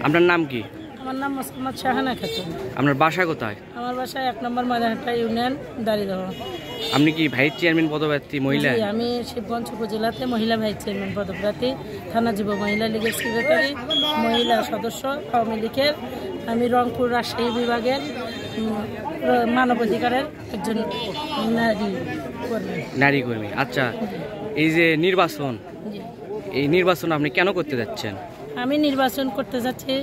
আপনার নাম কি? আমার নাম মোসাম্মদ শাহানা খাতুন। আপনার বাসা কোথায়? আমার বাসা 1 নম্বর ময়দানহাটা ইউনিয়ন দাঁড়িয়ে। আপনি কি ভাইস চেয়ারম্যান পদপ্রার্থী মহিলা? আমি শিবগঞ্জ উপজেলাতে মহিলা ভাইস চেয়ারম্যান পদপ্রার্থী, থানা যুব মহিলা লীগের সেক্রেটারি, মহিলা সদস্য আওয়ামী লীগের। আমি রংপুর রাজশাহী বিভাগের মানবাধিকারের একজন নারী কর্মী। আচ্ছা, এই যে নির্বাচন, এই নির্বাচন আপনি কেন করতে যাচ্ছেন? আমি নির্বাচন করতে যাচ্ছি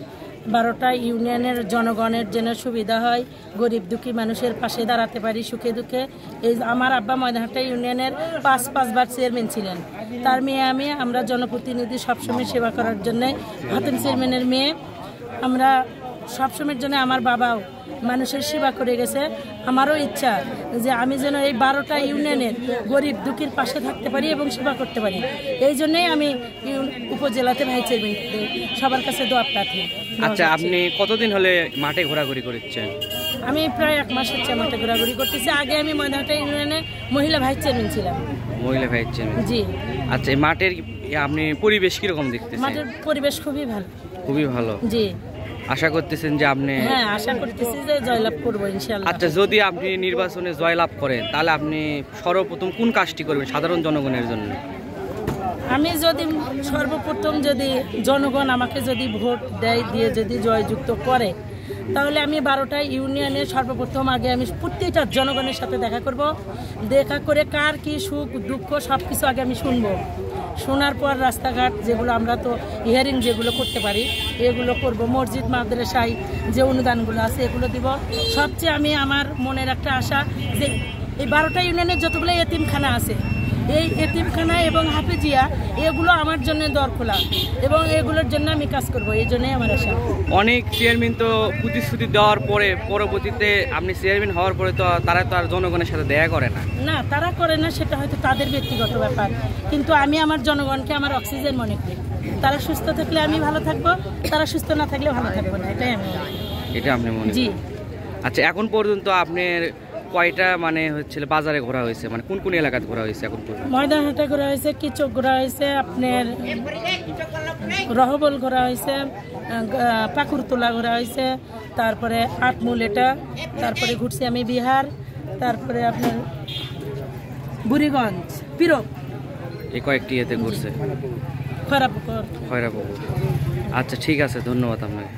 12টা ইউনিয়নের জনগণের যেন সুবিধা হয়, গরিব দুঃখী মানুষের পাশে দাঁড়াতে পারি সুখে দুঃখে। এই আমার আব্বা ময়দানহাটা ইউনিয়নের 5বার চেয়ারম্যান ছিলেন, তার মেয়ে আমরা জনপ্রতিনিধি সবসময় সেবা করার জন্যে হাতেম চেয়ারম্যানের মেয়ে। আমরা সবসময়ের জন্য আমার বাবাও মানুষের সেবা করে গেছে। আমারও ইচ্ছা যে আমি যেন এই 12টা ইউনিয়নের গরিব দুঃখীর পাশে থাকতে পারি এবং সেবা করতে পারি। এই জন্যই আমি উপজেলাতে ভাইস চেয়ারম্যান সবার কাছে দোয়া প্রার্থী। আচ্ছা, আপনি কতদিন হলে মাঠে ঘোরাঘুরি করছেন? আমি প্রায় 1 মাস হচ্ছে মাঠে ঘোরাঘুরি করতেছি। আগে আমি ময়দানহাটা ইউনিয়নের মহিলা ভাইস চেয়ারম্যান ছিলাম। মহিলা ভাইস চেয়ারম্যান, জি। আচ্ছা, এই মাঠের আপনি পরিবেশ কিরকম দেখতেছেন? মাঠের পরিবেশ খুবই ভালো। খুবই ভালো, জি। আশা করতেছেন যে আপনি? হ্যাঁ, আশা করতেছি যে জয়লাভ করব ইনশাআল্লাহ। আচ্ছা, যদি আপনি নির্বাচনে জয়লাভ করেন তাহলে আপনি সর্বপ্রথম কোন কাজটি করবেন সাধারণ জনগণের জন্য? আমি যদি সর্বপ্রথম যদি জনগণ আমাকে যদি ভোট দেয়, দিয়ে যদি জয়যুক্ত করে, তাহলে আমি 12টা ইউনিয়নে সর্বপ্রথম আগে আমি প্রত্যেকটা জনগণের সাথে দেখা করব। দেখা করে কার কি সুখ দুঃখ সব কিছু আগে আমি শুনবো। শোনার পর রাস্তাঘাট যেগুলো আমরা তো হিয়ারিং যেগুলো করতে পারি এগুলো করব। মসজিদ মাদ্রাসায় যে অনুদানগুলো আছে এগুলো দিব। সবচেয়ে আমি আমার মনের একটা আশা যে এই 12টা ইউনিয়নের যতগুলো এতিমখানা আছে, এই এতিমখানা এবং হাফেজিয়া এগুলো আমার জন্য দর খোলা এবং এগুলোর জন্য আমি কাজ করব। এই জন্যই আমার আশা। অনেক চেয়ারম্যান তো প্রতিশ্রুতি দেওয়ার পরে পরবর্তীতে আপনি চেয়ারম্যান হওয়ার পরে তো তারা তো আর জনগণের সাথে দেখা করে না। না, তারা করে না, সেটা হয়তো তাদের ব্যক্তিগত ব্যাপার, কিন্তু আমি আমার জনগণকে আমার অক্সিজেন মনে করি। তারা সুস্থ থাকলে আমি ভালো থাকবো, তারা সুস্থ না থাকলে ভালো থাকবো না, এটাই আমি মনে করি। এটা আপনি মনে? জি। আচ্ছা, এখন পর্যন্ত আপনার কয়টা বাজারে ঘোরা হয়েছে, মানে কোন কোন এলাকাতে ঘোরা হয়েছে এখন পর্যন্ত? ময়দানহাটা ঘোরা হয়েছে, কিচক ঘোরা হয়েছে, আপনার রহবল ঘোরা হয়েছে, পাকুরতলা ঘোরা হয়েছে, তারপরে আটমূল এটা, তারপরে ঘুরছি আমি বিহার, তারপরে আপনার বুড়িগঞ্জ, পিরক, এই কয়েকটি এতে ঘুরছে। খয়রাপুকুর। আচ্ছা, ঠিক আছে, ধন্যবাদ আপনাকে।